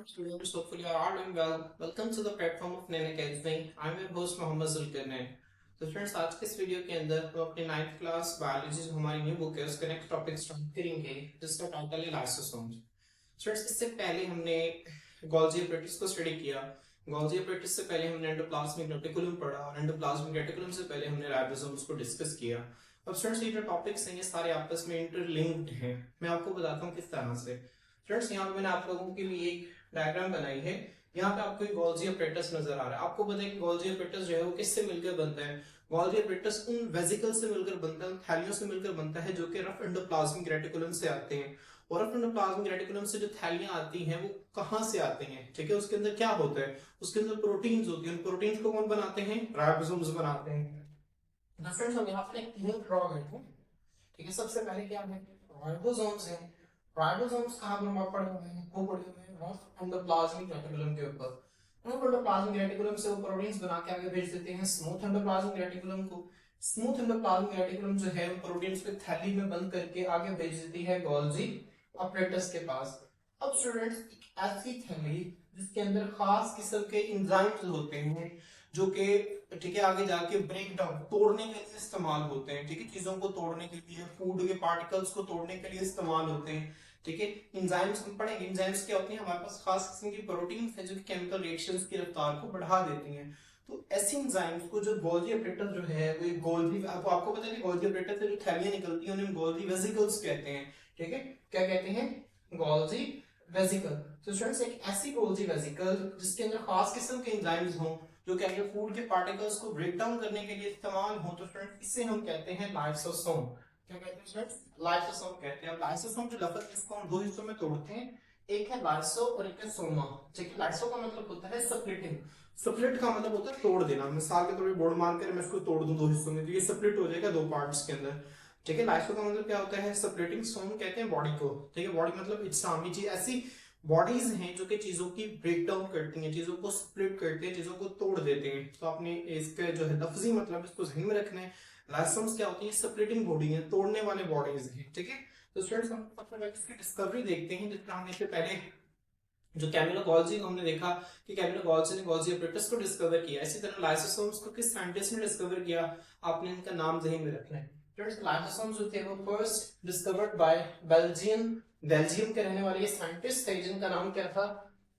students, hopefully you are all doing well. Welcome to the platform of Nana Academy. I'm your host Mohammed Zulkarnain. तो friends आज के इस video के अंदर हम अपनी 9th क्लास बायोलॉजी जो हमारी न्यू बुक है उसका नेक्स्ट टॉपिक स्टार्ट करेंगे जिसका टाइटल है लाइसोसोम्स। फ्रेंड्स इससे पहले हमने गोल्जी एपरेटस को स्टडी किया। गोल्जी एपरेटस से पहले हमने एंडोप्लाज्मिक रेटिकुलम पढ़ा और एंडोप्लाज्मिक रेटिकुलम से पहले हमने राइबोसोम्स को डिस्कस किया। अब फ्रेंड्स ये जो टॉपिक्स हैं ये सारे आपस में इंटरलिंक्ड हैं। मैं आपको बताता हूँ किस तरह से। फ्रेंड्स यहाँ पे मैंने आप लोगों के लिए एक डायग्राम बनाई है। यहाँ पे आपको गोल्जी एपरेटस नजर आ रहा है। आपको पता है कि गोल्जी एपरेटस जो है वो किससे मिलकर बनता है? गोल्जी एपरेटस उन वेसिकल से मिलकर बनता है, उन थैलियों से मिलकर बनता है जो कि रफ एंडोप्लाज्मिक रेटिकुलम से आते हैं। और रफ एंडोप्लाज्मिक रेटिकुलम से जो थैलियां आती हैं वो कहाँ से आते हैं? ठीक है, उसके अंदर क्या होता है? उसके अंदर प्रोटीन्स होती हैं। प्रोटीन्स को कौन बनाते हैं? राइबोसोम्स बनाते हैं। फ्रेंड्स हम यहाँ पे एक ड्रॉ करते हैं। ठीक है, सबसे पहले क्या है? राइबोसोम्स है। राइबोसोम्स कहाँ पर पड़े हुए हैं? वो पड़े हुए हैं रफ एंडोप्लाज्मिक रेटिकुलम के ऊपर। रफ एंडोप्लाज्मिक रेटिकुलम से वो प्रोटीन्स बना के आगे भेज देते हैं स्मूथ एंडोप्लाज्मिक रेटिकुलम को। स्मूथ एंडोप्लाज्मिक रेटिकुलम जो है प्रोटीन्स को थैली में बंद करके आगे भेज देती है गोल्जी एपरेटस के पास। अब स्टूडेंट्स एक ऐसी थैली जिसके अंदर खास किस्म के एंजाइम्स होते हैं जो कि ठीक है आगे जाके ब्रेक डाउन तोड़ने के लिए इस्तेमाल होते हैं। ठीक है, चीजों को तोड़ने के लिए, फूड के पार्टिकल्स को तोड़ने के लिए इस्तेमाल होते हैं। ठीक है, एंजाइम्स हम पढ़ेंगे। एंजाइम्स क्या होती हैं? हमारे पास खास किस्म की प्रोटीन्स हैं जो कि केमिकल रिएक्शंस की रफ्तार को बढ़ा देती हैं। तो ऐसी एंजाइम्स को जो गोल्जी एपरेटस जो है वो गोल्जी, आपको पता है कि गोल्जी एपरेटस से जो थैलियां निकलती हैं उन्हें गोल्जी वेसिकल्स कहते हैं। ठीक है, क्या कहते हैं? Golgi vesicle. तो स्टूडेंट्स एक ऐसी गोल्जी वेसिकल जिसके अंदर खास किस्म के एंजाइम्स हों जो कि आगे फूड के पार्टिकल्स को ब्रेक डाउन करने के लिए इस्तेमाल हो, तो स्टूडेंट्स इसे हम कहते हैं लाइसोसोम। क्या कहते हैं स्टूडेंट्स? लाइसोसोम कहते हैं। अब लाइसोसोम जो लफ्ज है इसको हम दो हिस्सों में तोड़ते हैं, एक है लाइसो और एक है सोमा। ठीक है, लाइसो का मतलब होता है स्प्लिटिंग। स्प्लिट का मतलब होता है तोड़ देना। मिसाल के तौर पर बोर्ड मारकर मैं इसको तोड़ दूं दो हिस्सों में तो ये स्प्लिट हो जाएगा दो पार्ट्स के अंदर। ठीक है, लाइसो का मतलब क्या होता है? स्प्लिटिंग। सोम कहते हैं बॉडी को। ठीक है, बॉडी मतलब इज्सामी चीज, ऐसी बॉडीज हैं जो कि चीजों की ब्रेक डाउन करती हैं, चीजों को स्प्लिट करते हैं, चीजों को तोड़ देते हैं। तो आपने इसके जो है लफ्जी मतलब इसको ध्यान में रखना है। लाइसोम्स क्या होती है? स्प्लिटिंग बॉडी है, तोड़ने वाले बॉडीज हैं। ठीक है, तो स्टूडेंट्स हम इसकी डिस्कवरी देखते हैं। जितना हमने इससे पहले जो कैमिलो गॉल्जी को हमने देखा कि कैमिलो गॉल्जी ने गोल्जी एपरेटस को डिस्कवर किया, इसी तरह लाइसोसोम्स को किस साइंटिस्ट ने डिस्कवर किया? आपने इनका नाम ज़हन में रखना है। फ्रेंड्स लाइसोसोम्स जो थे वो फर्स्ट डिस्कवर्ड बाय बेल्जियम के रहने वाले साइंटिस्ट थे जिनका नाम क्या था?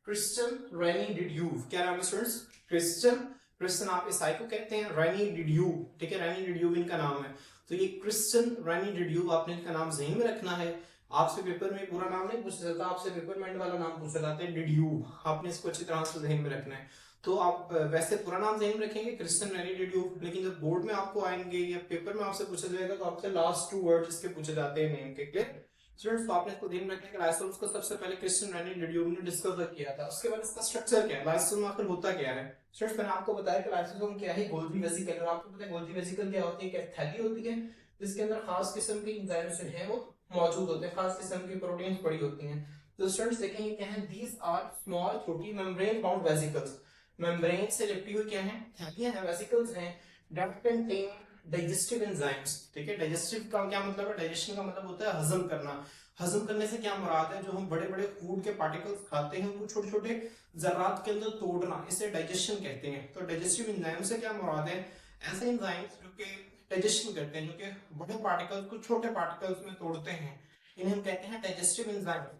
क्रिस्टियन रेनी डिड्यूव। क्या नाम है स्टूडेंट्स? क्रिस्टियन आप ईसाई को कहते हैं, रेनी डिड्यूव। ठीक है, रेनी डिड्यूव इनका नाम है। तो ये क्रिस्टियन रेनी डिड्यूव, आपने इनका नाम ज़हन में रखना है। आपसे पेपर में पूरा नाम नहीं पूछा जाता, आपसे पेपर में एंड वाला नाम पूछा जाता है डिड्यूव। आपने इसको अच्छी तरह से ज़हन में रखना है। तो आप वैसे पूरा नाम ज़हन में रखेंगे क्रिस्टियन रेनी डिड्यूव, लेकिन जब बोर्ड में आपको आएंगे या पेपर में आपसे पूछा जाएगा तो आपसे लास्ट 2 वर्ड इसके पूछे जाते हैं नेम के। Clear students? तो आपने इसको ध्यान में रखना है कि लाइसोसोम्स को सबसे पहले क्रिस्टियन रेनी डिड्यूव ने डिस्कवर किया था। उसके बाद इसका स्ट्रक्चर क्या है? लाइसोसोम आखिर होता क्या है? स्टूडेंट्स मैंने आपको बताया कि लाइसोसोम क्या है? Golgi vesicle. और आपको पता है गोल्जी वेसिकल क्या होती है? क्या थैली होती है जिसके अंदर खास किस्म की एंजाइम्स हैं वो मौजूद होते हैं, खास किस्म की प्रोटीन्स पड़ी होती हैं। तो स्टूडेंट्स देखेंगे क्या है? दीज आर स्मॉल छोटी मेम्ब्रेन बाउंड वेसिकल्स। मेम्ब्रेन से लिपटी हुई क्या है? थैलियां हैं, वेसिकल्स हैं दैट कंटेन डाइजेस्टिव एंजाइम्स। ठीक है, डाइजेस्टिव का क्या मतलब है? डाइजेशन का मतलब होता है हजम करना। हजम करने से क्या मुराद है? जो हम बड़े बड़े फूड के पार्टिकल्स खाते हैं उनको छोटे छोटे जर्रात के अंदर तोड़ना, इसे डाइजेशन कहते हैं। तो डाइजेस्टिव एंजाइम से क्या मुराद है? ऐसे एंजाइम्स जो कि डाइजेशन करते हैं, जो कि बड़े पार्टिकल्स को छोटे पार्टिकल्स में तोड़ते हैं, इन्हें हम कहते हैं डाइजेस्टिव एंजाइम।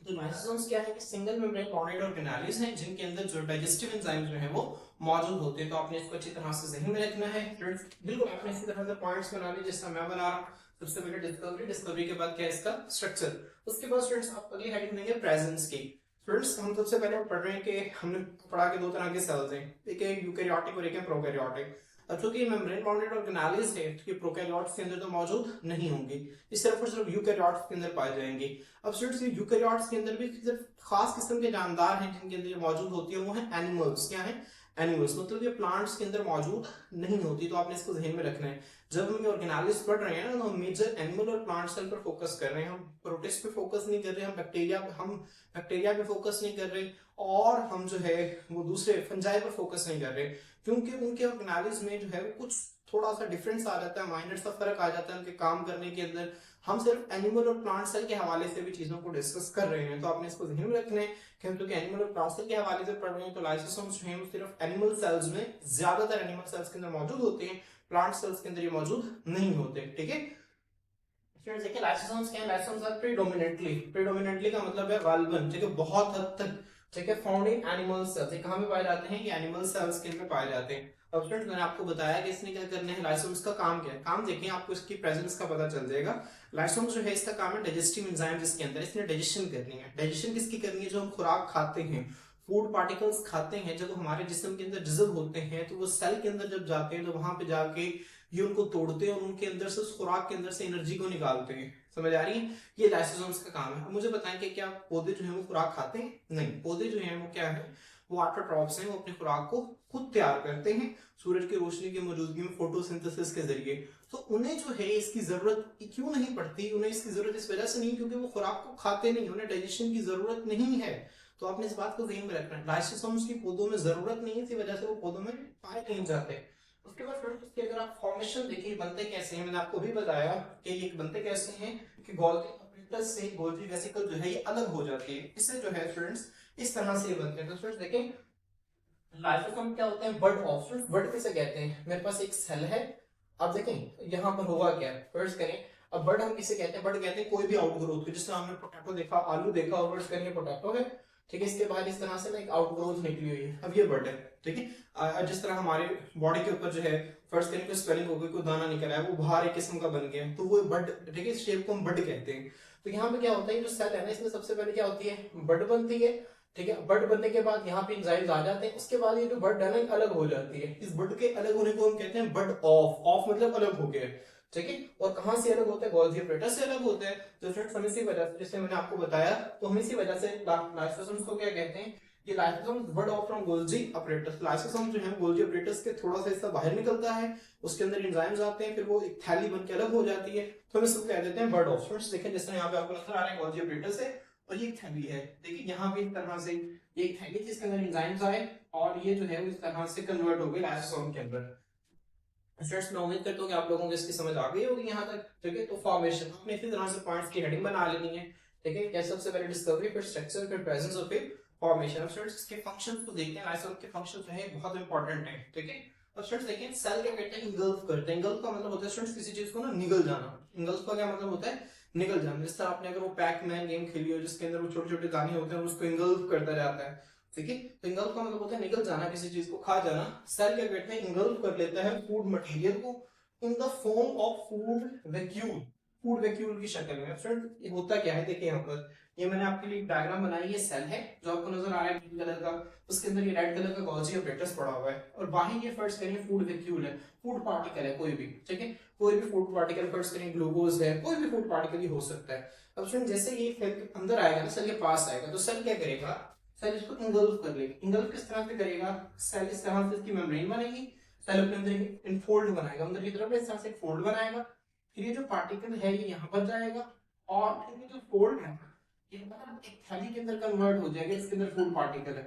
तो लाइसोसोम्स क्या है कि सिंगल मेम्ब्रेन बाउंडेड ऑर्गेनेल्स हैं जिनके अंदर जो डाइजेस्टिव एंजाइम्स जो है वो मौजूद होते हैं। तो आपने इसको अच्छी तरह से ज़हन में रखना है। बिल्कुल आपने इसी तरह से पॉइंट्स बना लिए जैसा मैं बना रहा हूँ। सबसे पहले डिस्कवरी के बाद क्या है इसका स्ट्रक्चर। उसके बाद स्टूडेंट्स आप अगली हेडिंग देंगे प्रेजेंस की। स्टूडेंट्स हम सबसे पहले पढ़ रहे हैं कि हमने पढ़ा के दो तरह के सेल्स हैं, एक है यूकैरियोटिक और एक है प्रोकैरियोटिक। अब चूंकि मेम्ब्रेन बाउंडेड ऑर्गेनेल्स है तो ये प्रोकैरियोट्स के अंदर तो मौजूद नहीं होंगे, ये सिर्फ और सिर्फ यूकैरियोट्स के अंदर पाए जाएंगे। अब स्टूडेंट्स ये यूकैरियोट्स के अंदर भी खास किस्म के जानदार हैं जिनके अंदर मौजूद होती है, वो है एनिमल्स। क्या है? एनिमल्स। मतलब ये प्लांट्स के अंदर मौजूद नहीं होती। तो आपने इसको ध्यान में रखना है। जब हम ऑर्गेनेल्स पढ़ रहे हैं ना तो हम मेजर एनिमल और प्लांट सेल पर फोकस कर रहे हैं, हम प्रोटिस्ट पे फोकस नहीं कर रहे, हम बैक्टीरिया पे फोकस नहीं कर रहे, और हम जो है वो दूसरे फंजाई पर फोकस नहीं कर रहे, क्योंकि उनके ऑर्गेनेल्स में जो है वो कुछ थोड़ा सा डिफरेंस आ जाता है, माइनर सा फर्क आ जाता है उनके काम करने के अंदर। हम सिर्फ एनिमल और प्लांट सेल के हवाले से भी चीजों को डिस्कस कर रहे हैं, तो आपने इसको ध्यान में रखना है कि हम क्योंकि एनिमल और प्लांट सेल के हवाले से पढ़ रहे हैं, तो लाइसोसोम्स जो हैं वो सिर्फ एनिमल सेल्स में, ज्यादातर एनिमल सेल्स के अंदर मौजूद होते हैं, प्लांट सेल्स के अंदर ये मौजूद नहीं होते। ठीक है फ्रेंड्स, देखिए लाइसोसोम्स क्या है, लाइसोसोम्स आर प्रीडोमिनेंटली का मतलब है गालिबन, ठीक है, बहुत हद तक, ठीक है, फाउंड इन एनिमल सेल्स। ये कहां पे पाए जाते हैं, ये एनिमल सेल्स के अंदर पाए जाते हैं। अब फ्रेंड्स मैंने आपको बताया कि इसने क्या करना है, लाइसोसोम्स का काम क्या है, काम देखें आपको इसकी प्रेजेंस का पता चल जाएगा। लाइसोसोम्स जो है इसका काम है डाइजेस्टिव एंजाइम, जिसके अंदर इसने डाइजेशन करनी है। डाइजेशन किसकी करनी है, जो हम खुराक खाते हैं, फूड पार्टिकल्स खाते हैं, जब हमारे जिस्म के अंदर डिजर्व होते हैं तो वो सेल के अंदर जब जाते हैं तो वहां पे जाके ये उनको तोड़ते हैं और उनके अंदर से, उस खुराक के अंदर से एनर्जी को निकालते हैं। समझ आ रही है, ये लाइसोसोम्स का काम है। अब मुझे बताएं कि क्या पौधे जो है वो खुराक खाते हैं, नहीं, पौधे जो है वो क्या है, वो ऑटोट्रॉफ्स हैं, वो अपनी खुराक को खुद तैयार करते हैं सूरज की रोशनी की मौजूदगी में फोटोसिंथेसिस के जरिए। तो उन्हें जो है इसकी जरूरत क्यों नहीं पड़ती, उन्हें इसकी जरूरत इस वजह से नहीं क्योंकि वो खुराक को खाते नहीं, उन्हें डाइजेशन की जरूरत नहीं है। तो आपने इस बात को ध्यान में रखना है, लाइसोसोम्स की पौधों में जरूरत नहीं है, इसी वजह से वो पौधों में पाए नहीं जाते। उसके बाद फ्रेंड्स इसके अगर आप फॉर्मेशन देखिए बनते कैसे हैं, मैंने आपको भी बताया कि ये बनते कैसे हैं कि गोल्गी अपरेटस से गोल्गी वेसिकल जो है ये अलग हो जाती है, इससे जो है फ्रेंड्स इस तरह से ये बनते हैं। तो फ्रेंड्स देखें लाइसोसोम क्या होते हैं, बड ऑफ, बड किसे कहते हैं, मेरे पास एक सेल है, अब देखें यहाँ पर होगा क्या, फर्ज करें, अब बड हम किसे कहते हैं, बड कहते हैं कोई भी आउटग्रोथ को, जिस तरह हमने पोटैटो देखा, आलू देखा, और फर्ज करें पोटैटो है, ठीक है, इसके बाद इस तरह से ना एक आउटग्रोथ निकली हुई है, अब ये बड है। ठीक है, जिस तरह हमारे बॉडी के ऊपर जो है फर्ज करें कोई स्वेलिंग हो गई, कोई दाना निकला है, वो बाहर एक किस्म का बन गया, तो वो बड, ठीक है, इस शेप को हम बड कहते हैं। तो यहाँ पे क्या होता है, जो सेल है ना, इसमें सबसे पहले क्या होती है, बड बनती है, ठीक है, बड बनने के बाद यहाँ पे एंजाइम्स आ जाते हैं, उसके बाद ये जो बड है ना अलग हो जाती है, इस बड के अलग होने को हम कहते हैं बड ऑफ, ऑफ मतलब अलग हो गया, ठीक है, और कहां से अलग होता है, गोल्गी अपरेटस से अलग होता है। तो फ्रेंड्स हम इसी वजह से, जैसे मैंने आपको बताया, तो हम इसी वजह से लाइसोसोम्स को क्या कहते हैं, ये lysosomes bud off from Golgi apparatus. Lysosome जो है गोल्गी अपरेटस के थोड़ा सा हिस्सा बाहर निकलता है, उसके अंदर एंजाइम्स आते हैं, फिर वो एक थैली बन के अलग हो जाती है, तो हम इसको कह देते हैं बड ऑफ। फ्रेंड्स देखें जैसे यहाँ पे आपको नजर आ रहा है गोल्गी अपरेटस है और ये एक थैली है, देखिए यहाँ पे इस तरह से ये एक थैली जिसके अंदर एंजाइम्स आए और ये जो है इस तरह से कन्वर्ट हो गए लाइसोसोम के अंदर। फ्रेंड्स मैं उम्मीद करता हूँ कि आप लोगों को इसकी समझ आ गई होगी यहाँ तक, ठीक है। तो फॉर्मेशन आपने इसी तरह से पॉइंट्स की हेडिंग बना लेनी है, ठीक है, क्या सबसे पहले डिस्कवरी, फिर स्ट्रक्चर, फिर प्रेजेंस और फिर फॉर्मेशन। अब फ्रेंड्स इसके फंक्शंस को देखते हैं, लाइसोसोम के फंक्शंस जो है बहुत इंपॉर्टेंट है, ठीक है। अब फ्रेंड्स देखिए सेल क्या करते हैं, इंगल्फ करते हैं, इंगल्फ का मतलब होता है फ्रेंड्स किसी चीज को ना निगल जाना, इंगल्फ का क्या मतलब होता है, निगल जाना। जिस तरह आपने अगर वो पैक मैन गेम खेली हो जिसके अंदर वो छोटे छोटे दाने होते हैं उसको इंगल्फ करता जाता है, ठीक है, तो इंगल्फ का मतलब होता है निगल जाना, किसी चीज को खा जाना। सेल क्या करते हैं, इंगल्फ कर लेता है फूड मटेरियल को in the form of food vacuole, food vacuole की शक्ल में। फ्रेंड ये होता क्या है, देखिए यहाँ पर ये मैंने आपके लिए डायग्राम बनाई है, सेल है जो आपको नजर आ रहा है ग्रीन कलर का, उसके अंदर ये रेड कलर का गोल्गी अपरेटस पड़ा हुआ है और बाहर ये फर्स्ट करेंगे फूड वैक्यूल है, फूड पार्टिकल है कोई भी, ठीक है, कोई भी फूड पार्टिकल, फर्स्ट करेंगे ग्लूकोज है, कोई भी फूड पार्टिकल ही हो सकता है। अब फ्रेंड जैसे ये सेल के अंदर आएगा ना, सेल के पास आएगा, तो सेल क्या करेगा, सेल इसको इंगल्फ कर लेगा। इंगल्फ किस तरह से करेगा, सेल इस तरह से इसकी मेम्ब्रेन बनेगी, सेल अपने अंदर इनफोल्ड बनाएगा, अंदर की तरफ इस तरह से फोल्ड बनाएगा, फिर ये जो पार्टिकल है ये यहाँ पर जाएगा और फिर ये जो फोल्ड है ये मतलब एक थैली के अंदर कन्वर्ट हो जाएगा, इसके अंदर फूड पार्टिकल है।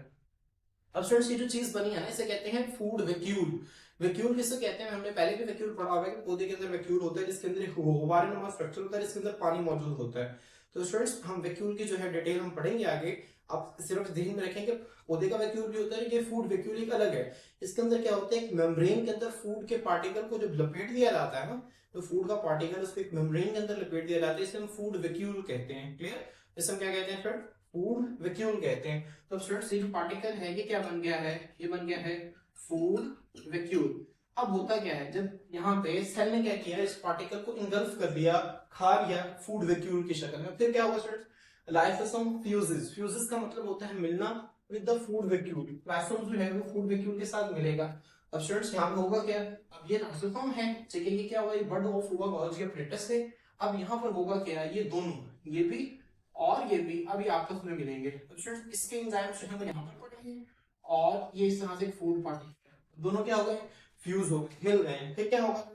अब फ्रेंड्स ये जो चीज बनी है ना इसे कहते हैं फूड वैक्यूल। वैक्यूल किसे कहते हैं, हमने पहले भी वैक्यूल पढ़ा हुआ है कि पौधे के अंदर वैक्यूल होता है जिसके अंदर गुब्बारेनुमा स्ट्रक्चर होता है जिसके अंदर पानी मौजूद होता है। तो फ्रेंड्स हम वैक्यूल की जो है डिटेल हम पढ़ेंगे आगे, आप सिर्फ ध्यान में रखें कि पौधे का वैक्यूल भी होता है कि फूड वैक्यूल एक अलग है। इसके अंदर क्या होता है, एक मेम्ब्रेन के अंदर फूड के पार्टिकल को जब लपेट दिया जाता है ना, तो फूड का पार्टिकल उसको एक मेम्ब्रेन के अंदर लपेट दिया जाता है, इसे हम फूड वैक्यूल कहते हैं। क्लियर, इसे हम क्या कहते हैं फ्रेंड, फूड वैक्यूल कहते हैं। तो स्टूडेंट्स ये जो पार्टिकल है ये क्या बन गया है, ये बन गया है फूड वैक्यूल। अब होता क्या है, जब यहाँ पे सेल ने क्या किया, इस पार्टिकल को इंगल्फ कर लिया, खा लिया फूड वैक्यूल की शक्ल में, फिर क्या हुआ स्टूडेंट्स, लाइसोसोम फ्यूजेस, फ्यूजेस का मतलब होता है मिलना with the food vacuole, lysosome जो है वो फूड वैक्यूल के साथ मिलेगा। अब स्टूडेंट्स यहाँ पे होगा क्या, अब ये लाइसोसोम है, ठीक है, ये क्या हुआ, ये बड ऑफ हुआ गोल्गी अपरेटस से। अब यहाँ पर होगा क्या, ये दोनों, ये भी और ये भी अभी आपस में मिलेंगे, तो स्टूडेंट्स इसके एंजाइम्स जो है वो यहाँ पर पड़ेंगे और ये इस तरह से फूड पार्टिकल दोनों क्या हो गए, फ्यूज हो गए, मिल गए, फिर क्या होगा,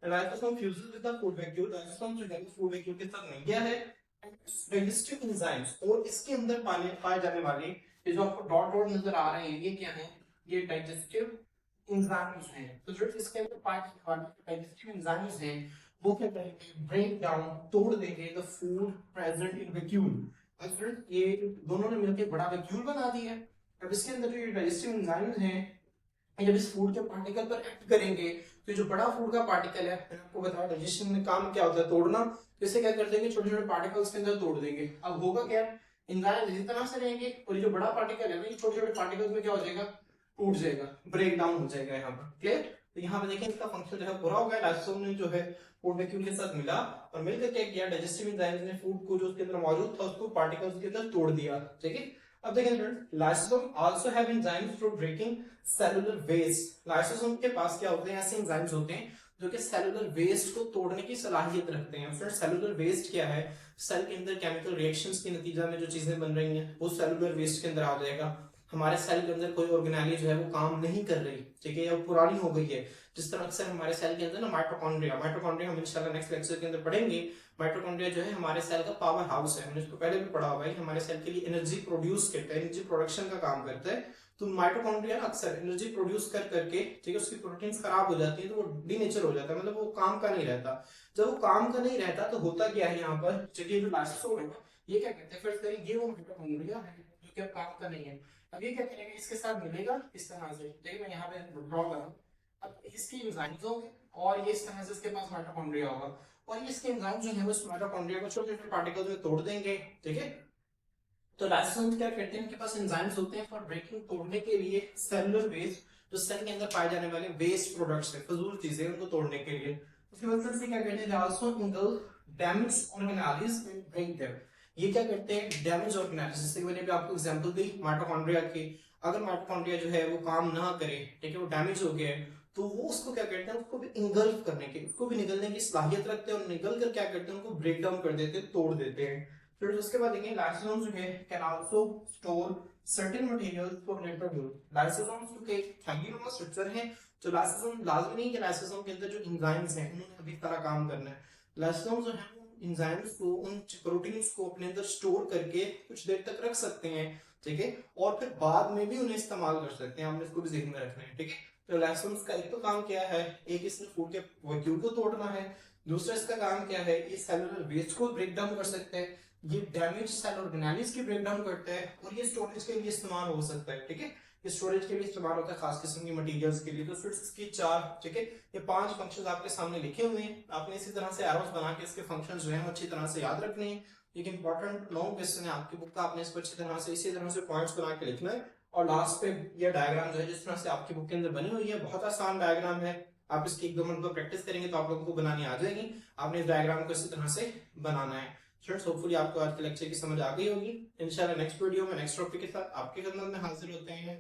lysosome fuses with the food vacuole, lysosome जो है फूड वैक्यूल के साथ मिल गया है। डाइजेस्टिव एंजाइम्स और इसके अंदर पाए जाने वाले ये जो आपको डॉट डॉट नजर आ रहे हैं ये क्या है, ये डाइजेस्टिव एंजाइम्स हैं। तो जो इसके अंदर डाइजेस्टिव एंजाइम्स हैं वो क्या करेंगे, ब्रेक डाउन, तोड़ देंगे the food present in vacuole. अब फ्रेंड्स ये दोनों ने मिलकर बड़ा वैक्यूल बना दिया है। अब इसके अंदर जो ये डाइजेस्टिव एंजाइम्स हैं जब इस फूड के पार्टिकल पर एक्ट करेंगे तो जो बड़ा फूड का पार्टिकल है, मैंने आपको बताया डाइजेशन में काम क्या होता है, तोड़ना। तो इसे क्या कर देंगे, छोटे छोटे पार्टिकल्स के अंदर तोड़ देंगे। अब होगा क्या, एंजाइम इसी तरह से रहेंगे और ये जो बड़ा पार्टिकल है ना, ये छोटे छोटे पार्टिकल्स में क्या हो जाएगा, टूट जाएगा, ब्रेक डाउन हो जाएगा यहाँ पर। क्लियर? तो यहाँ पे देखें इसका फंक्शन जो है पूरा हो गया। लाइसोसोम ने जो है फूड वैक्यूल के साथ मिला और मिलकर क्या किया, डाइजेस्टिव एंजाइम्स ने फूड को जो उसके अंदर मौजूद था उसको पार्टिकल्स के अंदर तोड़ दिया। ठीक है, अब देखें friend, lysosome also have enzymes for breaking cellular waste. Lysosome के पास क्या होते हैं, ऐसे एंजाइम्स होते हैं जो कि सेलुलर वेस्ट को तोड़ने की सलाहियत रखते हैं। फ्रेंड सेलुलर वेस्ट क्या है, सेल के अंदर केमिकल रिएक्शंस के नतीजा में जो चीजें बन रही हैं वो सेलुलर वेस्ट के अंदर आ जाएगा। हमारे सेल के अंदर कोई ऑर्गेनेली जो है वो काम नहीं कर रही, ठीक है, या पुरानी हो गई है। जिस तरह अक्सर हमारे सेल के अंदर ना माइटोकॉन्ड्रिया हम इंशाल्लाह नेक्स्ट लेक्चर के अंदर पढ़ेंगे। माइटोकॉन्ड्रिया जो है हमारे सेल का पावर हाउस है, हमने इसको पहले भी पढ़ा हुआ है, हमारे सेल के लिए एनर्जी प्रोड्यूस करता है, एनर्जी प्रोडक्शन का काम करता है। तो माइटोकॉन्ड्रिया अक्सर एनर्जी प्रोड्यूस कर करके, ठीक है, उसकी प्रोटीन्स खराब हो जाती है तो वो डीनेचर हो जाता है, मतलब वो काम का नहीं रहता। जब वो काम का नहीं रहता तो होता क्या है यहाँ पर, चलिए जो लाइसोसोम है ये क्या कहते हैं, फिर करें ये वो माइटोकॉन्ड्रिया है जो कि अब काम का नहीं है। अब ये क्या करेगा, इसके साथ मिलेगा इस तरह से, ठीक है, मैं यहाँ पे ड्रॉ कर रहा हूँ। अब इसकी एंजाइम्स होंगे और ये इस तरह से इसके पास माइटोकॉन्ड्रिया होगा और ये इसके एंजाइम्स जो है वो इस माइटोकॉन्ड्रिया को छोटे छोटे पार्टिकल्स में तोड़ देंगे। ठीक है, तो लाइसोसोम्स क्या करते हैं, इनके पास एंजाइम्स होते हैं फॉर ब्रेकिंग, तोड़ने के लिए सेलुलर वेस्ट, जो सेल के अंदर पाए जाने वाले वेस्ट प्रोडक्ट्स है, फजूल चीजें, उनको तोड़ने के लिए। उसके बाद से क्या करते हैं, they also engulf damage organelles and break them. ये क्या करते हैं, डैमेज ऑर्गेनेल्स, जैसे कि मैंने भी आपको एग्जांपल दी माइटोकॉन्ड्रिया की। अगर माइटोकॉन्ड्रिया जो है वो काम ना करे, ठीक है, वो डैमेज हो गया है, तो वो उसको क्या करते हैं, उसको भी इंगल्फ करने की, उसको भी निगलने की सलाहियत रखते हैं और निगल कर क्या करते हैं, उनको ब्रेक डाउन कर देते हैं, तोड़ देते हैं। फिर उसके बाद देखिए लाइसोसोम्स जो है can also store certain materials for later use. Lysosomes जो के थैलीनुमा स्ट्रक्चर है, जो लाइसोसोम लाजमी नहीं कि लाइसोसोम के अंदर जो एंजाइम्स हैं उन्होंने अभी सारा काम करना है। लाइसोसोम जो है एंजाइम्स को, उन प्रोटीन्स को अपने अंदर स्टोर करके कुछ देर तक रख सकते हैं, ठीक है, और फिर बाद में भी उन्हें इस्तेमाल कर सकते हैं, हमने इसको भी ज़हन में रखना है। ठीक है, तो लाइसोसोम्स का एक तो काम क्या है, एक इसने फूड के वैक्यूल को तोड़ना है, दूसरा इसका काम क्या है, ये सेलुलर वेस्ट को ब्रेक डाउन कर सकते हैं, ये डैमेज सेल ऑर्गेनेल्स की ब्रेक डाउन करता है और ये स्टोरेज के लिए इस्तेमाल हो सकता है। ठीक है, ये स्टोरेज के लिए इस्तेमाल होता है खास किस्म की मटेरियल्स के लिए। तो फिर इसकी चार, ठीक है, ये 5 फंक्शंस आपके सामने लिखे हुए हैं, आपने इसी तरह से एरोस बना के इसके फंक्शंस जो हैं अच्छी तरह से याद रखने हैं। एक इंपॉर्टेंट लॉन्ग क्वेश्चन है आपकी बुक का, आपने इसको अच्छी तरह से इसी तरह से पॉइंट्स बना के लिखना है और लास्ट पे ये डायग्राम जो है जिस तरह से आपकी बुक के अंदर बनी हुई है, बहुत आसान डायग्राम है, आप इसकी 1-2 मिनट में प्रैक्टिस करेंगे तो आप लोगों को बनानी आ जाएगी। आपने इस डायग्राम को इसी तरह से बनाना है। फ्रेंड्स होपफुली आपको आज के लेक्चर की समझ आ गई होगी। इंशाल्लाह नेक्स्ट वीडियो में नेक्स्ट टॉपिक के साथ आपके खिदमत में हाजिर होते हैं।